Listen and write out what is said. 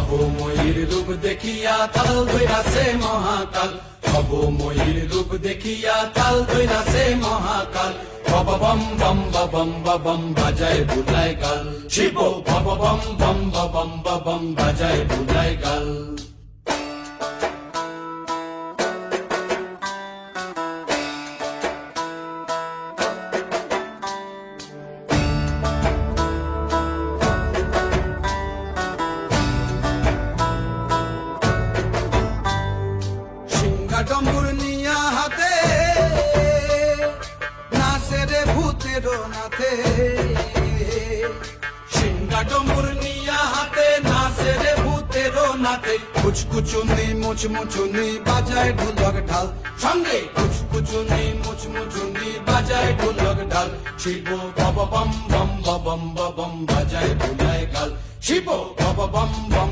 ভবময়ীর রূপ দেখিয়া তাল ধইরাছে মহাকাল, ভবময়ীর রূপ দেখিয়া তাল ধইরাছে মহাকাল। বম বম বম বম বম বাজায় বুলায় গাল, শিব বম বম বম বম বম বাজায় বুলায় গাল। ডম্বুর নিয়া হাতে নাচে রে ভূতের নাথে, সিংহা ডম্বুর নিয়া হাতে নাচে রে ভূতের নাথে। কুচকুচুনি মুচমুচুনি বাজায় ঢোলক ঢাল, সঙ্গে কুচকুচুনি মুচমুচুনি বাজায় ঢোলক ঢাল। শিব বম বম বম বম বম বাজায় বুলায় গাল, শিব বম বম বম